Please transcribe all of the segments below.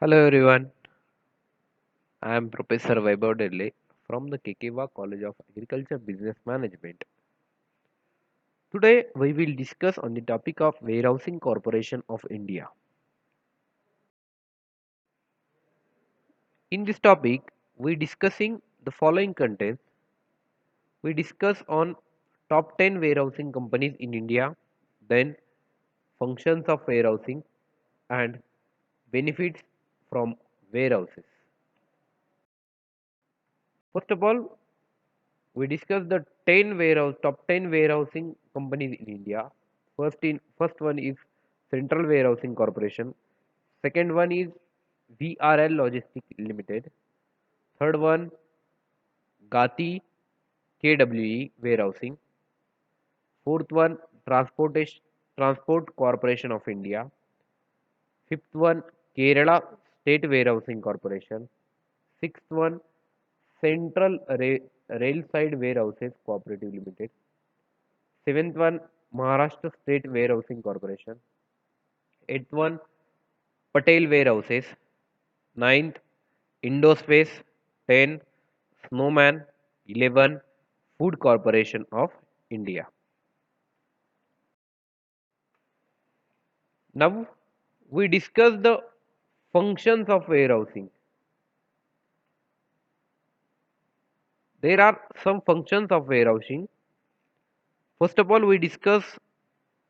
Hello everyone, I am Professor Vaibhav Delli from the Kekewa College of Agriculture Business Management. Today we will discuss on the topic of Warehousing Corporation of India. In this topic, we discussing the following contents. We discuss on top 10 warehousing companies in India, then functions of warehousing and benefits from warehouses. First of all, we discuss the 10 warehouse top 10 warehousing companies in India. First one is Central Warehousing Corporation. Second one is VRL Logistics Limited. Third one Gati KWE Warehousing. Fourth one Transport Corporation of India. Fifth one Kerala State Warehousing Corporation. Sixth one Central Railside Warehouses Cooperative Limited. Seventh one, Maharashtra State Warehousing Corporation. Eighth one, Patel Warehouses. Ninth, Indospace. 10, Snowman. 11, Food Corporation of India. Now, we discuss the functions of warehousing. There are some functions of warehousing. First of all, we discuss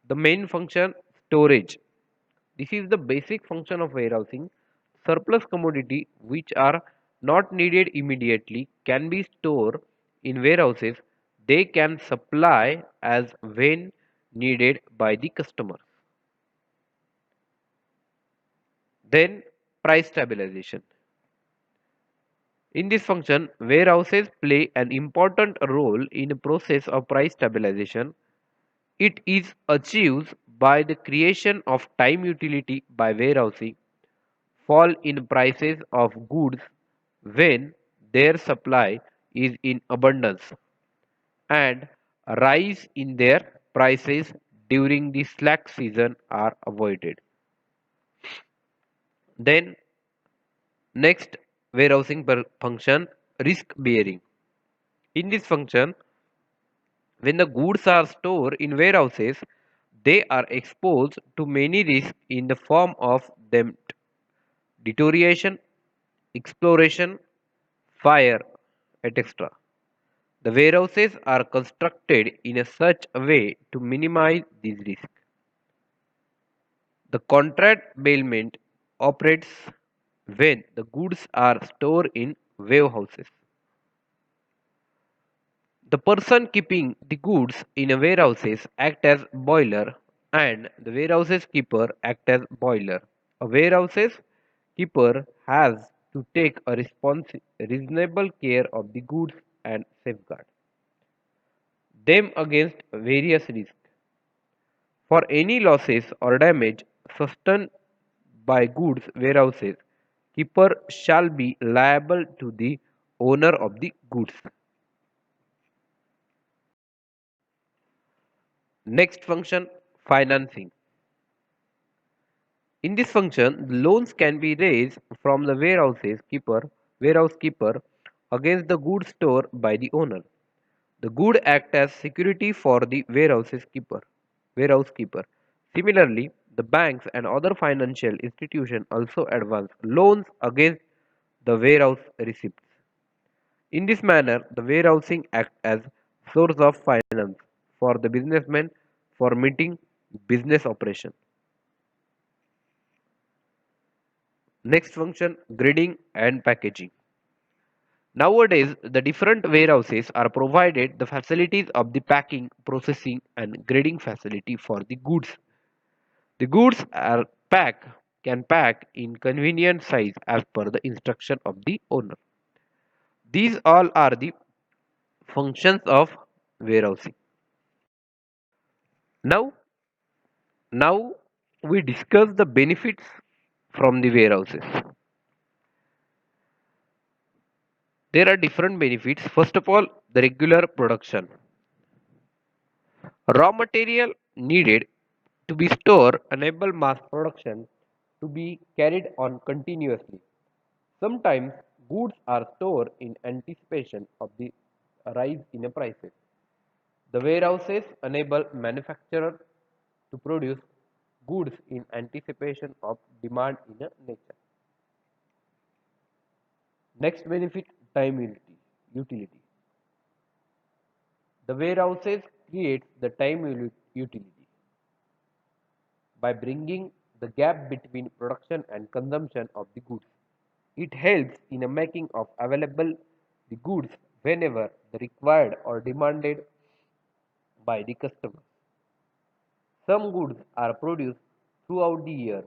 the main function storage. This is the basic function of warehousing. Surplus commodity which are not needed immediately can be stored in warehouses. They can supply as when needed by the customer. Then price stabilization. In this function, warehouses play an important role in the process of price stabilization. It is achieved by the creation of time utility by warehousing, fall in prices of goods when their supply is in abundance, and rise in their prices during the slack season are avoided. Then next warehousing function, risk bearing. In this function, when the goods are stored in warehouses, they are exposed to many risks in the form of them deterioration, exploration, fire, etc. The warehouses are constructed in a such a way to minimize these risks. The contract bailment operates when the goods are stored in warehouses. The person keeping the goods in a warehouses act as boiler and the warehouses keeper act as boiler. A warehouses keeper has to take a reasonable care of the goods and safeguard them against various risks. For any losses or damage sustained by goods warehouses, keeper shall be liable to the owner of the goods. Next function, financing. In this function, the loans can be raised from the warehouse keeper against the goods stored by the owner. The good act as security for the warehouse keeper. Similarly, the banks and other financial institutions also advance loans against the warehouse receipts. In this manner, the warehousing act as source of finance for the businessman for meeting business operation. Next function, grading and packaging. Nowadays, the different warehouses are provided the facilities of the packing, processing and grading facility for the goods. The goods are can pack in convenient size as per the instruction of the owner. These all are the functions of warehousing. Now, now we discuss the benefits from the warehouses. There are different benefits. First of all, the regular production. Raw material needed to be stored enable mass production to be carried on continuously. Sometimes goods are stored in anticipation of the rise in prices. The warehouses enable manufacturers to produce goods in anticipation of demand in a nature. Next benefit, time utility. The warehouses creates the time utility by bringing the gap between production and consumption of the goods. It helps in a making of available the goods whenever the required or demanded by the customer. Some goods are produced throughout the year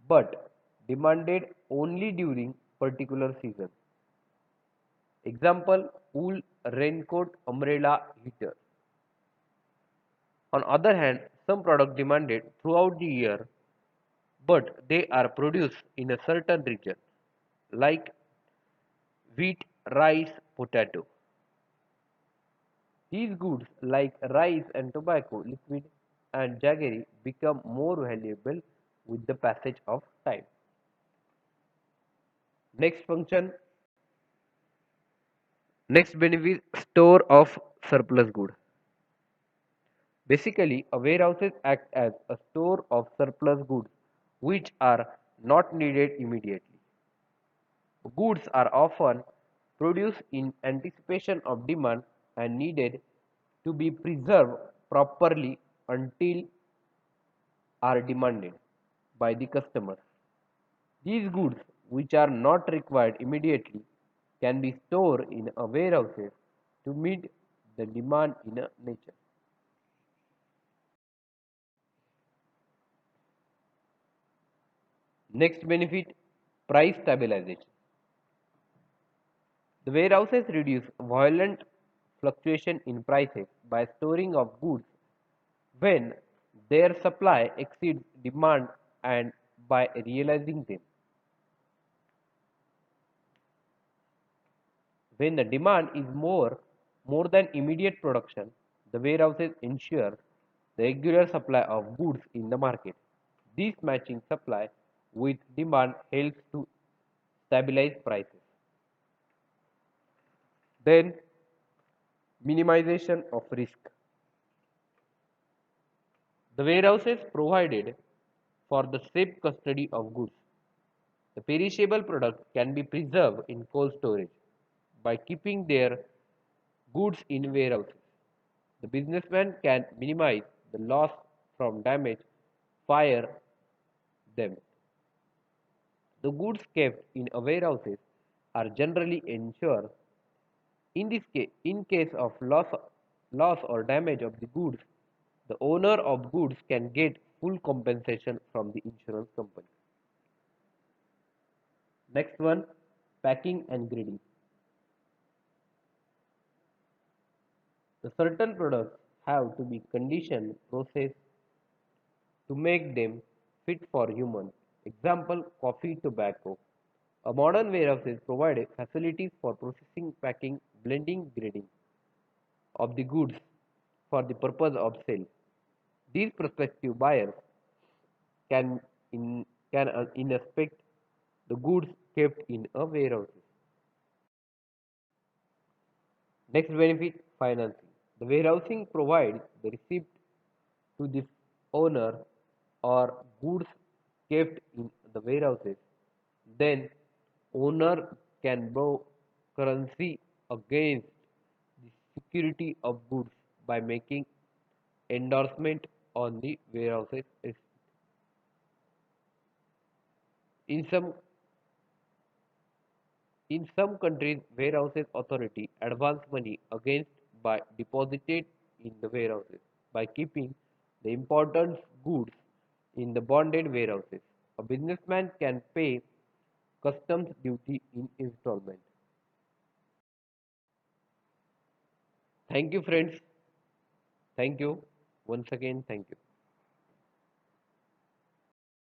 but demanded only during particular season. Example, wool, raincoat, umbrella, heater. On other hand, some products demanded throughout the year but they are produced in a certain region like wheat, rice, potato. These goods like rice and tobacco, liquid and jaggery become more valuable with the passage of time. Next function, next benefit, store of surplus good. Basically, a warehouses act as a store of surplus goods which are not needed immediately. Goods are often produced in anticipation of demand and needed to be preserved properly until are demanded by the customer. These goods, which are not required immediately, can be stored in a warehouses to meet the demand in a nature. Next benefit, price stabilization. The warehouses reduce violent fluctuation in prices by storing of goods when their supply exceeds demand and by realizing them. When the demand is more than immediate production, the warehouses ensure the regular supply of goods in the market. This matching supply with demand helps to stabilize prices. Then minimization of risk. The warehouses provided for the safe custody of goods. The perishable product can be preserved in cold storage by keeping their goods in warehouses. The businessman can minimize the loss from damage, fire them. The goods kept in a warehouses are generally insured. In case of loss or damage of the goods, the owner of goods can get full compensation from the insurance company. Next one, packing and grading. The certain products have to be conditioned, processed to make them fit for humans. Example, coffee, tobacco. A modern warehouses provide facilities for processing, packing, blending, grading of the goods for the purpose of sale. These prospective buyers can inspect the goods kept in a warehouse. Next benefit, financing. The warehousing provides the receipt to the owner or goods kept in the warehouses. Then owner can borrow currency against the security of goods by making endorsement on the warehouses. In some in some countries, warehouses authority advance money against by deposited in the warehouses by keeping the important goods in the bonded warehouses. A businessman can pay customs duty in installment. Thank you, friends. Thank you. Once again, thank you.